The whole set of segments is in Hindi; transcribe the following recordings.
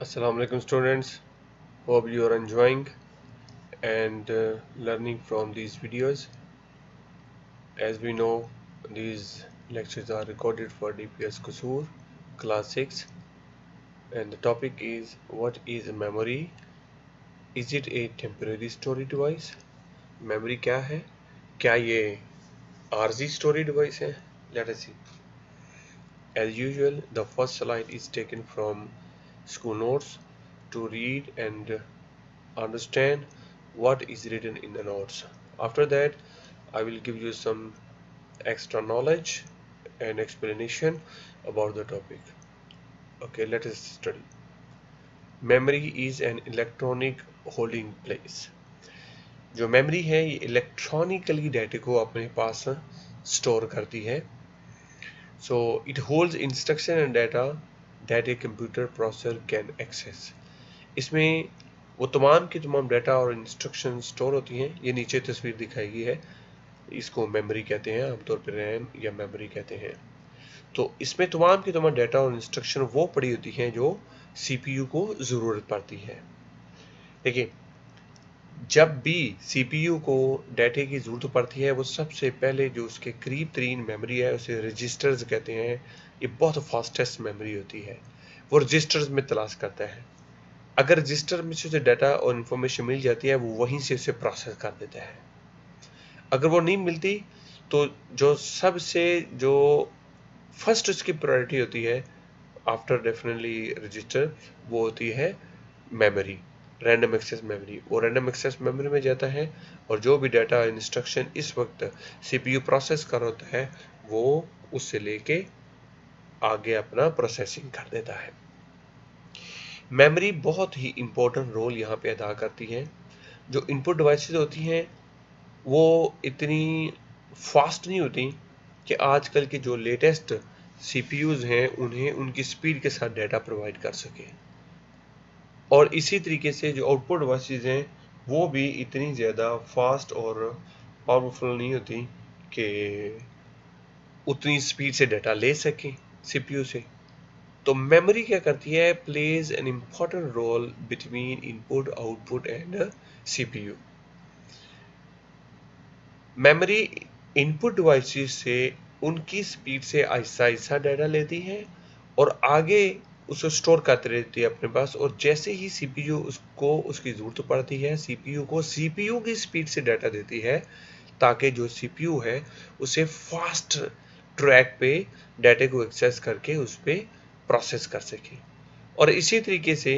Assalamu alaikum students. Hope you are enjoying and learning from these videos. As we know, these lectures are recorded for DPS Kusur class 6, and the topic is what is memory? Is it a temporary storage device? Memory क्या है? क्या ये आरजी storage device है? Let us see. As usual, the first slide is taken from school notes to read and understand what is written in the notes. After that, I will give you some extra knowledge and explanation about the topic. Okay, let us study. Memory is an electronic holding place. जो मेमोरी है ये इलेक्ट्रॉनिकली डाटा को अपने पास स्टोर करती है. So it holds instruction and data that a computer processor can access. इसमें वो तमाम की तमाम डाटा और इंस्ट्रक्शन स्टोर होती हैं. ये नीचे तस्वीर दिखाई गई है. इसको मेमोरी कहते हैं, आमतौर पर रैम या मेमोरी कहते हैं. तो इसमें तमाम की तमाम डाटा और इंस्ट्रक्शन वो पड़ी होती हैं जो सीपीयू को ज़रूरत पड़ती है. देखिए, जब भी सीपीयू को डाटे की ज़रूरत पड़ती है वो सबसे पहले जो उसके करीब तरीन मेमोरी है उसे रजिस्टर्स कहते हैं. ये बहुत फास्टेस्ट मेमोरी होती है. वो रजिस्टर्स में तलाश करता है. अगर रजिस्टर में से उसे डाटा और इन्फॉर्मेशन मिल जाती है वो वहीं से उसे प्रोसेस कर देता है. अगर वो नहीं मिलती तो जो फर्स्ट उसकी प्रायोरिटी होती है आफ्टर डेफिनेटली रजिस्टर वो होती है मेमोरी, रैंडम एक्सेस मेमोरी. वो रैंडम एक्सेस मेमोरी में जाता है और जो भी डाटा इंस्ट्रक्शन इस वक्त सीपीयू प्रोसेस कर रहा होता है वो उससे लेके आगे अपना प्रोसेसिंग कर देता है. मेमोरी बहुत ही इंपॉर्टेंट रोल यहाँ पे अदा करती है. जो इनपुट डिवाइसेस होती हैं वो इतनी फास्ट नहीं होती कि आजकल के जो लेटेस्ट सीपीयूज़ हैं उन्हें उनकी स्पीड के साथ डाटा प्रोवाइड कर सके. और इसी तरीके से जो आउटपुट डिवाइसेस हैं वो भी इतनी ज़्यादा फास्ट और पावरफुल नहीं होती कि उतनी स्पीड से डाटा ले सकें सीपीयू से. तो मेमोरी क्या करती है? Plays an important role between input output and CPU. Memory input devices से उनकी स्पीड से आहिस्ता आहिस्ता डाटा लेती है और आगे उसे स्टोर करते रहती है अपने पास. और जैसे ही सीपीयू उसको उसकी ज़रूरत पड़ती है सीपीयू को सीपीयू की स्पीड से डाटा देती है ताकि जो सीपीयू है उसे फास्ट ट्रैक पे डाटा को एक्सेस करके उस पर प्रोसेस कर सके. और इसी तरीके से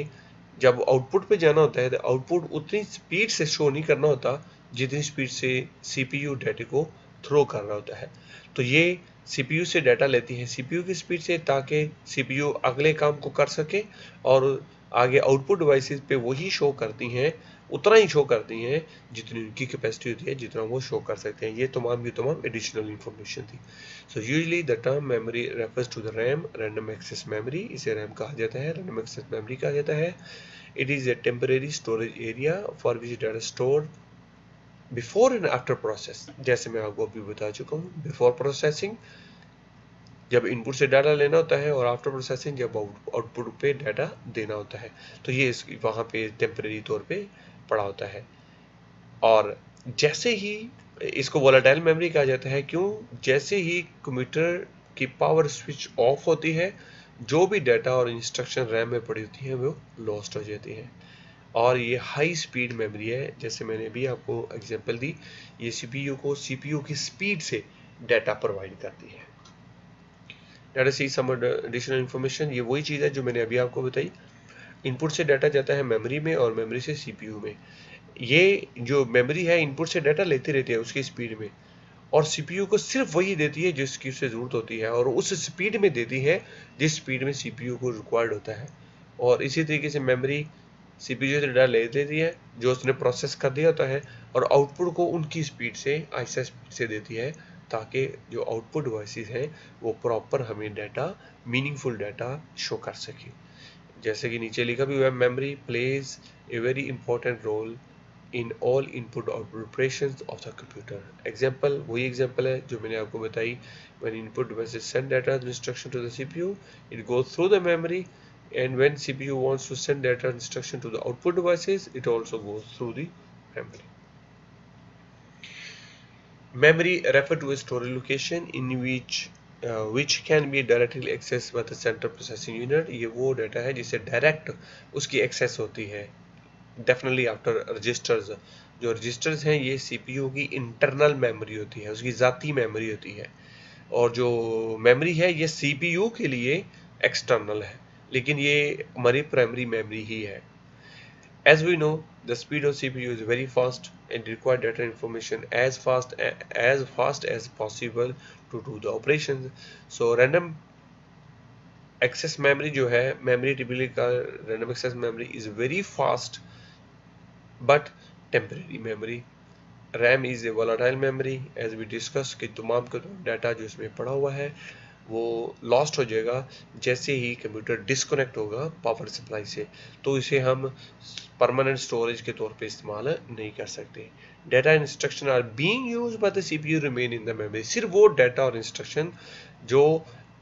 जब आउटपुट पे जाना होता है तो आउटपुट उतनी स्पीड से शो नहीं करना होता जितनी स्पीड से सीपीयू डाटा को थ्रो कर रहा होता है. तो ये सीपीयू से डाटा लेती है सीपीयू की स्पीड से ताकि सीपीयू अगले काम को कर सके और आगे आउटपुट डिवाइसेस पे वही शो करती हैं, उतना ही शो करती हैं जितनी उनकी कैपेसिटी होती है, जितना वो शो कर सकते हैं. ये तमाम की तमाम एडिशनल इंफॉर्मेशन थी. So usually the term memory refers to the RAM, random access memory. इसे रैम कहा जाता है, रैंडम एक्सेस मेमोरी कहा जाता है. It is a temporary storage area for which data store before and after process. जैसे मैं आपको अभी बता चुका हूँ, बिफोर प्रोसेसिंग जब इनपुट से डाटा लेना होता है और आफ्टर प्रोसेसिंग जब आउटपुट पे डाटा देना होता है. तो ये वहाँ पे टेम्परेरी तौर पे पड़ा होता है. और जैसे ही इसको वोलेटाइल मेमोरी कहा जाता है. क्यों? जैसे ही कंप्यूटर की पावर स्विच ऑफ होती है जो भी डाटा और इंस्ट्रक्शन रैम में पड़ी होती हैं वो लॉस्ट हो जाती हैं. और ये हाई स्पीड मेमोरी है. जैसे मैंने अभी आपको एग्जांपल दी, ये सीपीयू को सीपीयू की स्पीड से डाटा प्रोवाइड करती है. लेट अस सी सम एडिशनल इंफॉर्मेशन. ये वही चीज़ है जो मैंने अभी आपको बताई. इनपुट से डाटा जाता है मेमोरी में और मेमोरी से सीपीयू में. ये जो मेमोरी है इनपुट से डाटा लेती रहती है उसकी स्पीड में और सीपीयू को सिर्फ वही देती है जिसकी उसे ज़रूरत होती है और उस स्पीड में देती है जिस स्पीड में सीपीयू को रिक्वायर्ड होता है. और इसी तरीके से मेमोरी सीपीयू से डाटा ले लेती है जो उसने प्रोसेस कर दिया होता है और आउटपुट को उनकी स्पीड से आहिस्ता स्पीड से देती है ताकि जो आउटपुट डिवाइसेस हैं वो प्रॉपर हमें डाटा, मीनिंगफुल डाटा शो कर सके. जैसे कि नीचे लिखा भी हुआ है, memory plays a very important role in all input output operations of the computer. Example, वही एग्जाम्पल है जो मैंने आपको बताई. When input devices send data as instruction to the CPU, it goes through the memory and when CPU wants to send data instruction to the output devices, it also goes through the memory. Memory refer to a storage location in which can be directly accessed by the central processing unit. ये वो डाटा है जिसे डायरेक्ट उसकी एक्सेस होती है, डेफिनेटली आफ्टर रजिस्टर्स। जो रजिस्टर्स हैं ये सीपीयू की इंटरनल मेमोरी होती है, उसकी ज़ाती मेमोरी होती है, और जो मेमोरी है ये सीपीयू के लिए एक्सटर्नल है, लेकिन ये हमारी प्राइमरी मेमोरी ही है। As we know, the speed of CPU is very fast and require data information as fast as possible to do the operations. So random access memory जो है, memory typically का random access memory is very fast but temporary memory. RAM is a volatile memory as we discuss कि तमाम का डाटा जो इसमें पड़ा हुआ है वो लॉस्ट हो जाएगा जैसे ही कंप्यूटर डिस्कनेक्ट होगा पावर सप्लाई से, तो इसे हम परमानेंट स्टोरेज के तौर पे इस्तेमाल नहीं कर सकते। Data instruction are being used by the CPU remain in the memory. सिर्फ वो डाटा और इंस्ट्रक्शन जो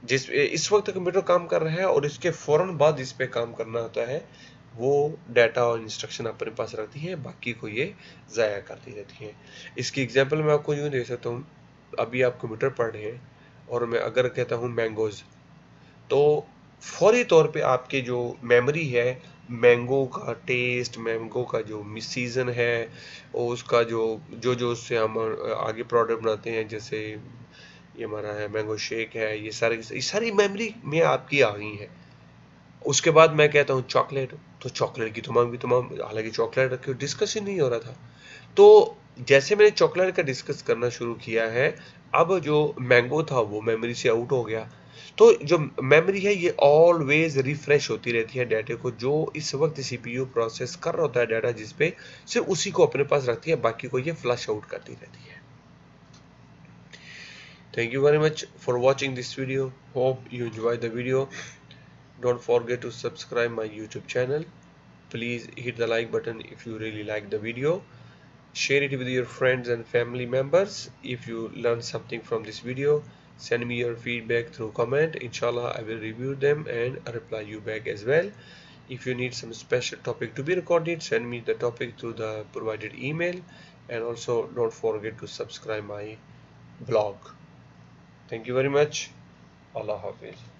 जिस इस वक्त कंप्यूटर काम कर रहा है और इसके फौरन बाद इस पे काम करना होता है, वो डाटा और इंस्ट्रक्शन अपने पास रखती है, बाकी को ये ज़ाया करती रहती हैं। इसकी एग्जांपल मैं आपको यूँ दे सकता हूँ, अभी आप कंप्यूटर पढ़ रहे हैं और मैं अगर कहता हूँ मैंगोज़, तो फौरी तौर पे आपके जो मेमोरी है, मैंगो का टेस्ट, मैंगो का जो सीज़न है और उसका जो उससे हम आगे प्रोडक्ट बनाते हैं, जैसे ये हमारा है मैंगो शेक है, ये सारी मेमोरी में आपकी आ गई है। उसके बाद मैं कहता हूँ चॉकलेट, तो चॉकलेट की तमाम, हालांकि चॉकलेट का डिस्कशन नहीं हो रहा था, तो जैसे मैंने चॉकलेट का डिस्कस करना शुरू किया है, अब जो मैंगो था वो मेमोरी से आउट हो गया। तो जो मेमोरी है ये ऑलवेज रिफ्रेश होती रहती है डाटा को, जो इस वक्त सीपीयू प्रोसेस कर रहा होता है डाटा जिस पे, सिर्फ उसी को अपने पास रखती है, बाकी को ये फ्लश आउट करती रहती है। Thank you very much for watching this video. Hope you enjoyed the video. Don't forget to subscribe my YouTube channel. Please hit the like button if you really like the video. Share it with your friends and family members. If you learned something from this video, send me your feedback through comment. Inshallah, I will review them and reply you back as well. If you need some special topic to be recorded, send me the topic through the provided email. And also don't forget to subscribe my blog. Thank you very much. Allah Hafiz.